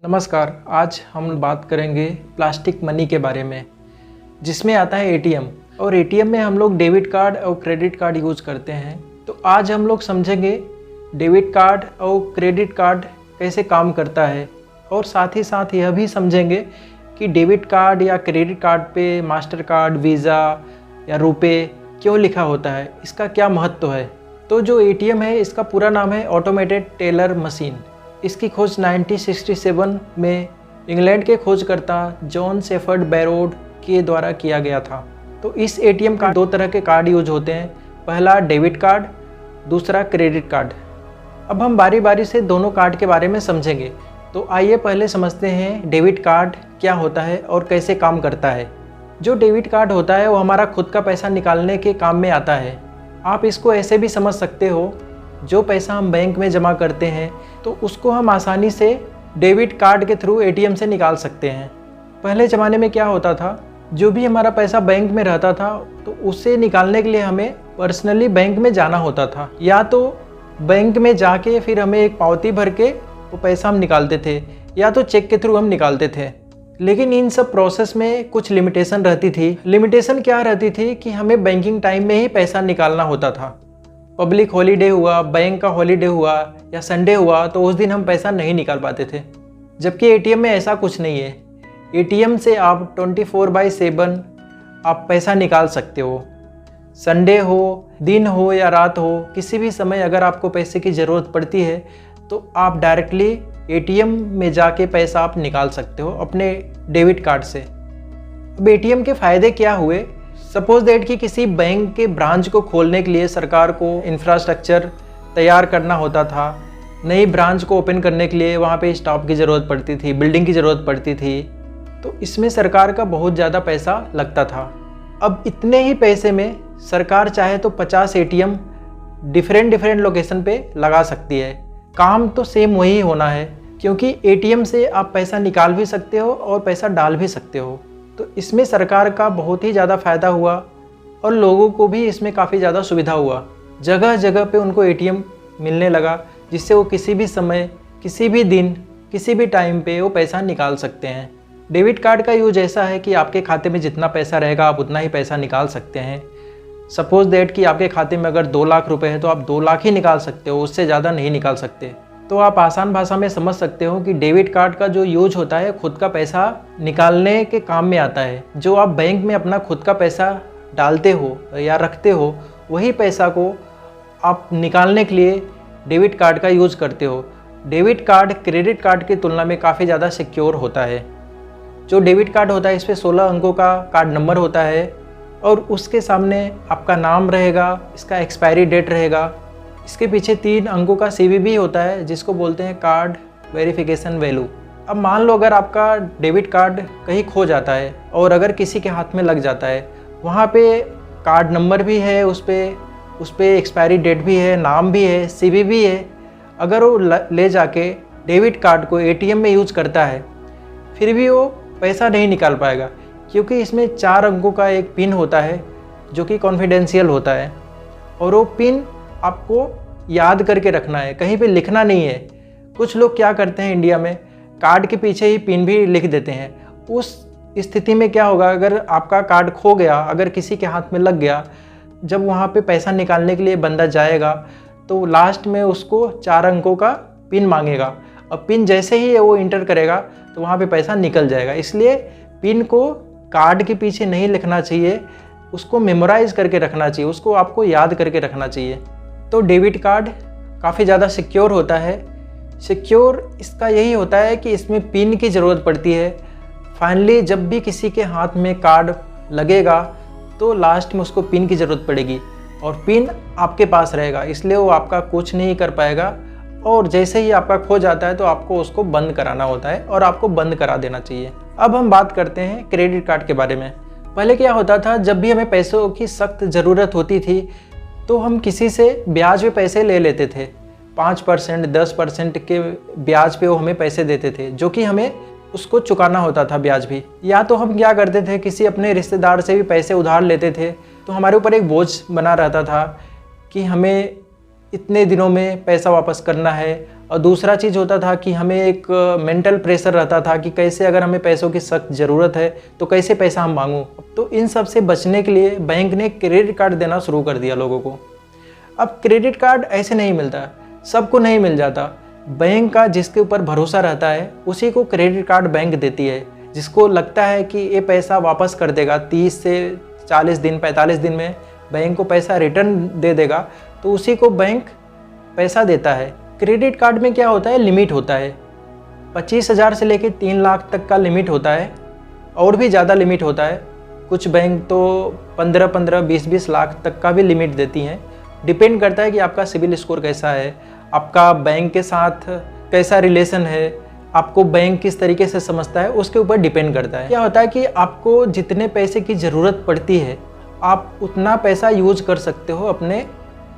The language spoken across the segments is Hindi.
नमस्कार। आज हम बात करेंगे प्लास्टिक मनी के बारे में, जिसमें आता है एटीएम। और एटीएम में हम लोग डेबिट कार्ड और क्रेडिट कार्ड यूज़ करते हैं। तो आज हम लोग समझेंगे डेबिट कार्ड और क्रेडिट कार्ड कैसे काम करता है, और साथ ही साथ यह भी समझेंगे कि डेबिट कार्ड या क्रेडिट कार्ड पे मास्टर कार्ड, वीज़ा या रुपे क्यों लिखा होता है, इसका क्या महत्व है। तो जो एटीएम है, इसका पूरा नाम है ऑटोमेटेड टेलर मशीन। इसकी खोज 1967 में इंग्लैंड के खोजकर्ता जॉन शेफर्ड बैरोड के द्वारा किया गया था। तो इस एटीएम का दो तरह के कार्ड यूज होते हैं, पहला डेबिट कार्ड, दूसरा क्रेडिट कार्ड। अब हम बारी बारी से दोनों कार्ड के बारे में समझेंगे। तो आइए पहले समझते हैं डेबिट कार्ड क्या होता है और कैसे काम करता है। जो डेबिट कार्ड होता है वो हमारा खुद का पैसा निकालने के काम में आता है। आप इसको ऐसे भी समझ सकते हो, जो पैसा हम बैंक में जमा करते हैं तो उसको हम आसानी से डेबिट कार्ड के थ्रू एटीएम से निकाल सकते हैं। पहले ज़माने में क्या होता था, जो भी हमारा पैसा बैंक में रहता था तो उसे निकालने के लिए हमें पर्सनली बैंक में जाना होता था, या तो बैंक में जाके फिर हमें एक पावती भर के वो पैसा हम निकालते थे, या तो चेक के थ्रू हम निकालते थे। लेकिन इन सब प्रोसेस में कुछ लिमिटेशन रहती थी। लिमिटेशन क्या रहती थी कि हमें बैंकिंग टाइम में ही पैसा निकालना होता था। पब्लिक हॉलीडे हुआ, बैंक का हॉलीडे हुआ या संडे हुआ तो उस दिन हम पैसा नहीं निकाल पाते थे। जबकि एटीएम में ऐसा कुछ नहीं है। एटीएम से आप 24/7 आप पैसा निकाल सकते हो। संडे हो, दिन हो या रात हो, किसी भी समय अगर आपको पैसे की ज़रूरत पड़ती है तो आप डायरेक्टली एटीएम में जाके पैसा आप निकाल सकते हो अपने डेबिट कार्ड से। अब एटीएम के फ़ायदे क्या हुए। सपोज दैट कि किसी बैंक के ब्रांच को खोलने के लिए सरकार को इंफ्रास्ट्रक्चर तैयार करना होता था। नई ब्रांच को ओपन करने के लिए वहाँ पे स्टाफ की ज़रूरत पड़ती थी, बिल्डिंग की ज़रूरत पड़ती थी। तो इसमें सरकार का बहुत ज़्यादा पैसा लगता था। अब इतने ही पैसे में सरकार चाहे तो 50 एटीएम डिफरेंट लोकेशन पे लगा सकती है। काम तो सेम वही होना है, क्योंकि एटीएम से आप पैसा निकाल भी सकते हो और पैसा डाल भी सकते हो। तो इसमें सरकार का बहुत ही ज़्यादा फ़ायदा हुआ और लोगों को भी इसमें काफ़ी ज़्यादा सुविधा हुआ। जगह जगह पे उनको एटीएम मिलने लगा, जिससे वो किसी भी समय, किसी भी दिन, किसी भी टाइम पे वो पैसा निकाल सकते हैं। डेबिट कार्ड का यूज ऐसा है कि आपके खाते में जितना पैसा रहेगा आप उतना ही पैसा निकाल सकते हैं। सपोज दैट कि आपके खाते में अगर 2 लाख रुपए है तो आप 2 लाख ही निकाल सकते हो, उससे ज़्यादा नहीं निकाल सकते। तो आप आसान भाषा में समझ सकते हो कि डेबिट कार्ड का जो यूज होता है खुद का पैसा निकालने के काम में आता है। जो आप बैंक में अपना खुद का पैसा डालते हो या रखते हो, वही पैसा को आप निकालने के लिए डेबिट कार्ड का यूज़ करते हो। डेबिट कार्ड क्रेडिट कार्ड की तुलना में काफ़ी ज़्यादा सिक्योर होता है। जो डेबिट कार्ड होता है इस पर 16 अंकों का कार्ड नंबर होता है और उसके सामने आपका नाम रहेगा, इसका एक्सपायरी डेट रहेगा। इसके पीछे 3 अंकों का CVV होता है, जिसको बोलते हैं कार्ड वेरिफिकेशन वैल्यू। अब मान लो अगर आपका डेबिट कार्ड कहीं खो जाता है और अगर किसी के हाथ में लग जाता है, वहाँ पे कार्ड नंबर भी है, उस पर एक्सपायरी डेट भी है, नाम भी है, CVV है। अगर वो ले जाके डेबिट कार्ड को एटीएम में यूज़ करता है, फिर भी वो पैसा नहीं निकाल पाएगा, क्योंकि इसमें 4 अंकों का एक पिन होता है जो कि कॉन्फिडेंशियल होता है, और वो पिन आपको याद करके रखना है, कहीं पे लिखना नहीं है। कुछ लोग क्या करते हैं इंडिया में, कार्ड के पीछे ही पिन भी लिख देते हैं। उस स्थिति में क्या होगा, अगर आपका कार्ड खो गया, अगर किसी के हाथ में लग गया, जब वहाँ पे पैसा निकालने के लिए बंदा जाएगा तो लास्ट में उसको 4 अंकों का पिन मांगेगा। अब पिन जैसे ही वो इंटर करेगा तो वहाँ पे पैसा निकल जाएगा। इसलिए पिन को कार्ड के पीछे नहीं लिखना चाहिए, उसको मेमोराइज करके रखना चाहिए, उसको आपको याद करके रखना चाहिए। तो डेबिट कार्ड काफ़ी ज़्यादा सिक्योर होता है। सिक्योर इसका यही होता है कि इसमें पिन की ज़रूरत पड़ती है। फाइनली जब भी किसी के हाथ में कार्ड लगेगा तो लास्ट में उसको पिन की ज़रूरत पड़ेगी, और पिन आपके पास रहेगा, इसलिए वो आपका कुछ नहीं कर पाएगा। और जैसे ही आपका खो जाता है तो आपको उसको बंद कराना होता है, और आपको बंद करा देना चाहिए। अब हम बात करते हैं क्रेडिट कार्ड के बारे में। पहले क्या होता था, जब भी हमें पैसों की सख्त ज़रूरत होती थी तो हम किसी से ब्याज पे पैसे ले लेते थे। 5%, 10% के ब्याज पे वो हमें पैसे देते थे, जो कि हमें उसको चुकाना होता था ब्याज भी। या तो हम क्या करते थे, किसी अपने रिश्तेदार से भी पैसे उधार लेते थे, तो हमारे ऊपर एक बोझ बना रहता था कि हमें इतने दिनों में पैसा वापस करना है, और दूसरा चीज़ होता था कि हमें एक मेंटल प्रेशर रहता था कि कैसे अगर हमें पैसों की सख्त ज़रूरत है तो कैसे पैसा हम मांगूं। तो इन सब से बचने के लिए बैंक ने क्रेडिट कार्ड देना शुरू कर दिया लोगों को। अब क्रेडिट कार्ड ऐसे नहीं मिलता, सबको नहीं मिल जाता। बैंक का जिसके ऊपर भरोसा रहता है उसी को क्रेडिट कार्ड बैंक देती है। जिसको लगता है कि ये पैसा वापस कर देगा 30 से 40 दिन 45 दिन में बैंक को पैसा रिटर्न दे देगा, तो उसी को बैंक पैसा देता है। क्रेडिट कार्ड में क्या होता है, लिमिट होता है 25,000 से लेकर 3 लाख तक का लिमिट होता है, और भी ज़्यादा लिमिट होता है। कुछ बैंक तो 15-15, 20-20 लाख तक का भी लिमिट देती हैं। डिपेंड करता है कि आपका सिबिल स्कोर कैसा है, आपका बैंक के साथ कैसा रिलेशन है, आपको बैंक किस तरीके से समझता है, उसके ऊपर डिपेंड करता है। क्या होता है कि आपको जितने पैसे की ज़रूरत पड़ती है आप उतना पैसा यूज कर सकते हो अपने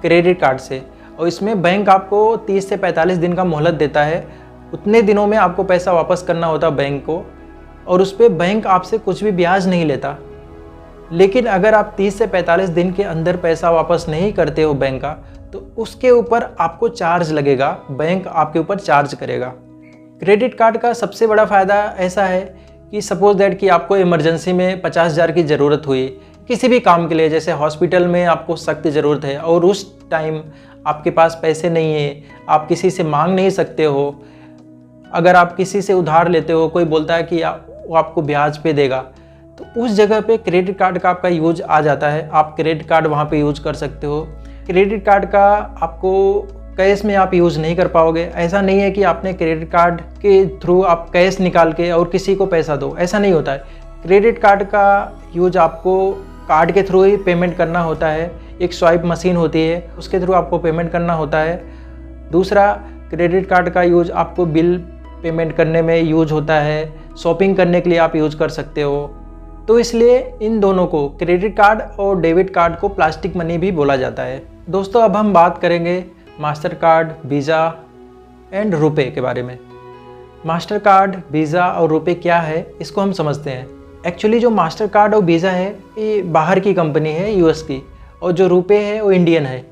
क्रेडिट कार्ड से, और इसमें बैंक आपको 30 से 45 दिन का मोहलत देता है। उतने दिनों में आपको पैसा वापस करना होता बैंक को, और उस पर बैंक आपसे कुछ भी ब्याज नहीं लेता। लेकिन अगर आप 30 से 45 दिन के अंदर पैसा वापस नहीं करते हो बैंक का, तो उसके ऊपर आपको चार्ज लगेगा, बैंक आपके ऊपर चार्ज करेगा। क्रेडिट कार्ड का सबसे बड़ा फ़ायदा ऐसा है कि सपोज दैट कि आपको इमरजेंसी में 50,000 की ज़रूरत हुई किसी भी काम के लिए, जैसे हॉस्पिटल में आपको सख्त ज़रूरत है और उस टाइम आपके पास पैसे नहीं है, आप किसी से मांग नहीं सकते हो। अगर आप किसी से उधार लेते हो, कोई बोलता है कि वो आपको ब्याज पे देगा, तो उस जगह पे क्रेडिट कार्ड का आपका यूज आ जाता है। आप क्रेडिट कार्ड वहाँ पे यूज कर सकते हो। क्रेडिट कार्ड का आपको कैश में आप यूज़ नहीं कर पाओगे। ऐसा नहीं है कि आपने क्रेडिट कार्ड के थ्रू आप कैश निकाल के और किसी को पैसा दो, ऐसा नहीं होता है। क्रेडिट कार्ड का यूज आपको कार्ड के थ्रू ही पेमेंट करना होता है। एक स्वाइप मशीन होती है, उसके थ्रू आपको पेमेंट करना होता है। दूसरा, क्रेडिट कार्ड का यूज आपको बिल पेमेंट करने में यूज होता है, शॉपिंग करने के लिए आप यूज कर सकते हो। तो इसलिए इन दोनों को, क्रेडिट कार्ड और डेबिट कार्ड को प्लास्टिक मनी भी बोला जाता है। दोस्तों, अब हम बात करेंगे मास्टर कार्ड, वीज़ा एंड रुपए के बारे में। मास्टर कार्ड, वीज़ा और रुपए क्या है, इसको हम समझते हैं। एक्चुअली जो मास्टर कार्ड और वीज़ा है ये बाहर की कंपनी है, यूएस की, और जो रुपए है वो इंडियन है।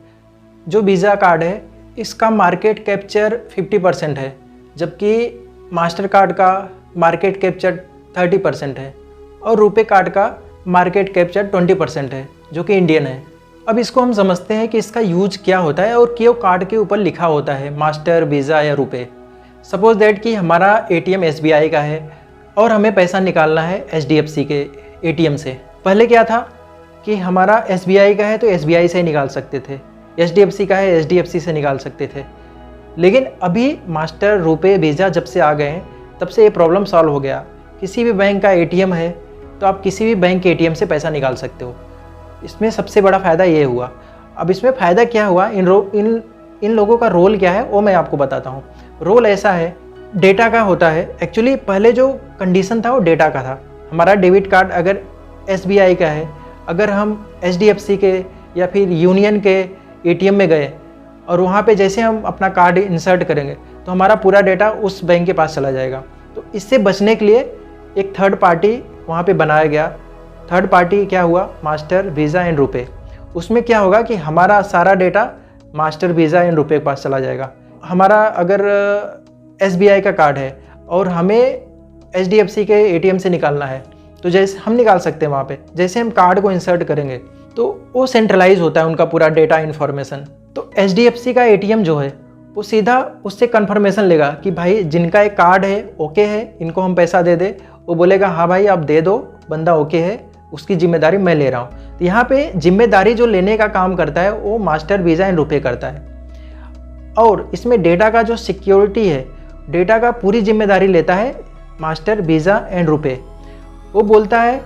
जो वीज़ा कार्ड है इसका मार्केट कैप्चर 50% है, जबकि मास्टर कार्ड का मार्केट कैप्चर 30% है, और रुपए कार्ड का मार्केट कैप्चर 20% है, जो कि इंडियन है। अब इसको हम समझते हैं कि इसका यूज क्या होता है और क्यों कार्ड के ऊपर लिखा होता है मास्टर, वीज़ा या रुपए। सपोज दैट कि हमारा एटीएम एसबीआई का है और हमें पैसा निकालना है एचडीएफसी के एटीएम से। पहले क्या था कि हमारा एसबीआई का है तो एसबीआई से ही निकाल सकते थे, एचडीएफसी का है एचडीएफसी से निकाल सकते थे। लेकिन अभी मास्टर, रुपए, वीज़ा जब से आ गए हैं तब से ये प्रॉब्लम सॉल्व हो गया। किसी भी बैंक का एटीएम है तो आप किसी भी बैंक के एटीएम से पैसा निकाल सकते हो। इसमें सबसे बड़ा फ़ायदा ये हुआ। अब इसमें फ़ायदा क्या हुआ, इन लोगों का रोल क्या है वो मैं आपको बताता हूँ। रोल ऐसा है, डेटा का होता है। एक्चुअली पहले जो कंडीशन था वो डेटा का था। हमारा डेबिट कार्ड अगर एसबीआई का है, अगर हम एचडीएफसी के या फिर यूनियन के एटीएम में गए और वहाँ पे जैसे हम अपना कार्ड इंसर्ट करेंगे तो हमारा पूरा डेटा उस बैंक के पास चला जाएगा। तो इससे बचने के लिए एक थर्ड पार्टी वहाँ पे बनाया गया। थर्ड पार्टी क्या हुआ, मास्टर, वीज़ा एंड रुपए। उसमें क्या होगा कि हमारा सारा डेटा मास्टर, वीज़ा एंड रुपए के पास चला जाएगा। हमारा अगर एसबीआई का कार्ड है और हमें एचडीएफसी के एटीएम से निकालना है तो जैसे हम निकाल सकते हैं वहाँ पे। जैसे हम कार्ड को इंसर्ट करेंगे तो वो सेंट्रलाइज होता है उनका पूरा डेटा इन्फॉर्मेशन। तो एचडीएफसी का एटीएम जो है वो सीधा उससे कन्फर्मेशन लेगा कि भाई जिनका एक कार्ड है ओके है, इनको हम पैसा दे दे। वो बोलेगा हाँ भाई आप दे दो, बंदा ओके है, उसकी जिम्मेदारी मैं ले रहा हूँ। तो यहाँ पे जिम्मेदारी जो लेने का काम करता है वो मास्टर, वीज़ा एंड रुपए करता है। और इसमें डेटा का जो सिक्योरिटी है, डेटा का पूरी जिम्मेदारी लेता है मास्टर, वीज़ा एंड रुपए। वो बोलता है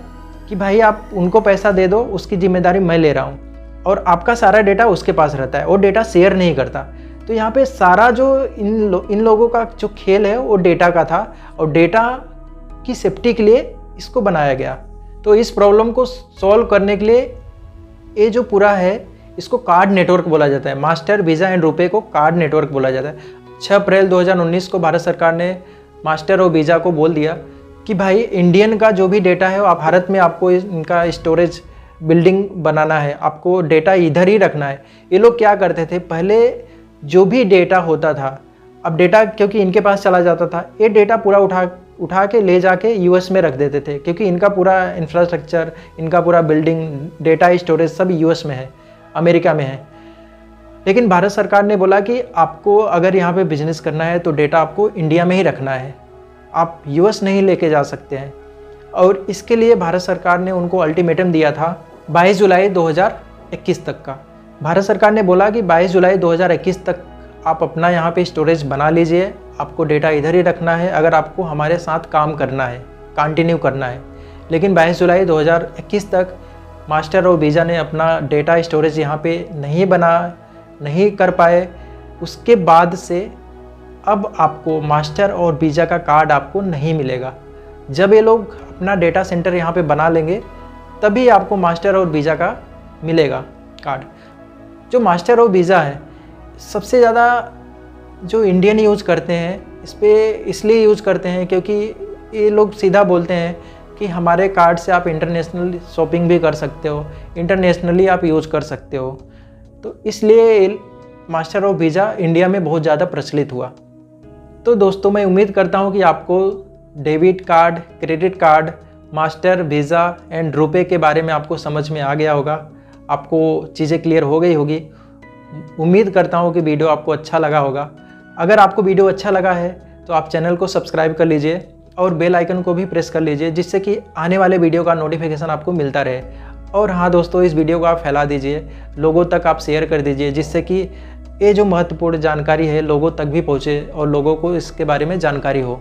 कि भाई आप उनको पैसा दे दो, उसकी जिम्मेदारी मैं ले रहा हूँ, और आपका सारा डेटा उसके पास रहता है। वो डेटा शेयर नहीं करता। तो यहाँ पे सारा जो इन लोगों का जो खेल है वो डेटा का था, और डेटा की सेफ्टी के लिए इसको बनाया गया। तो इस प्रॉब्लम को सॉल्व करने के लिए ये जो पूरा है इसको कार्ड नेटवर्क बोला जाता है। मास्टर, वीज़ा एंड रुपए को कार्ड नेटवर्क बोला जाता है। 6 अप्रैल 2019 को भारत सरकार ने मास्टर और वीज़ा को बोल दिया कि भाई इंडियन का जो भी डेटा है वो आप भारत में आपको इनका स्टोरेज बिल्डिंग बनाना है, आपको डेटा इधर ही रखना है। ये लोग क्या करते थे, पहले जो भी डेटा होता था अब डेटा क्योंकि इनके पास चला जाता था, ये डेटा पूरा उठा के ले जाके यूएस में रख देते थे, क्योंकि इनका पूरा इंफ्रास्ट्रक्चर, इनका पूरा बिल्डिंग, डेटा स्टोरेज सब यूएस में है, अमेरिका में है। लेकिन भारत सरकार ने बोला कि आपको अगर यहाँ पे बिजनेस करना है तो डेटा आपको इंडिया में ही रखना है, आप यूएस नहीं लेके जा सकते हैं। और इसके लिए भारत सरकार ने उनको अल्टीमेटम दिया था 22 जुलाई 2021 तक का। भारत सरकार ने बोला कि 22 जुलाई 2021 तक आप अपना यहाँ पे स्टोरेज बना लीजिए, आपको डेटा इधर ही रखना है अगर आपको हमारे साथ काम करना है, कंटिन्यू करना है। लेकिन 22 जुलाई 2021 तक मास्टर और वीज़ा ने अपना डेटा स्टोरेज यहाँ पे नहीं कर पाए। उसके बाद से अब आपको मास्टर और वीज़ा का कार्ड आपको नहीं मिलेगा। जब ये लोग अपना डेटा सेंटर यहाँ पे बना लेंगे तभी आपको मास्टर और वीज़ा का मिलेगा कार्ड। जो मास्टर और वीज़ा है सबसे ज़्यादा जो इंडियन यूज़ करते हैं, इस पर इसलिए यूज़ करते हैं क्योंकि ये लोग सीधा बोलते हैं कि हमारे कार्ड से आप इंटरनेशनल शॉपिंग भी कर सकते हो, इंटरनेशनली आप यूज़ कर सकते हो। तो इसलिए मास्टर और वीज़ा इंडिया में बहुत ज़्यादा प्रचलित हुआ। तो दोस्तों, मैं उम्मीद करता हूँ कि आपको debit card, credit card, master, visa and रुपए के बारे में आपको समझ में आ गया होगा, आपको चीज़ें क्लियर हो गई होगी। उम्मीद करता हूँ कि वीडियो आपको अच्छा लगा होगा। अगर आपको वीडियो अच्छा लगा है तो आप चैनल को सब्सक्राइब कर लीजिए और बेल आइकन को भी प्रेस कर लीजिए, जिससे कि आने वाले वीडियो का नोटिफिकेशन आपको मिलता रहे। और हाँ दोस्तों, इस वीडियो को आप फैला दीजिए, लोगों तक आप शेयर कर दीजिए, जिससे कि ये जो महत्वपूर्ण जानकारी है लोगों तक भी पहुँचे और लोगों को इसके बारे में जानकारी हो।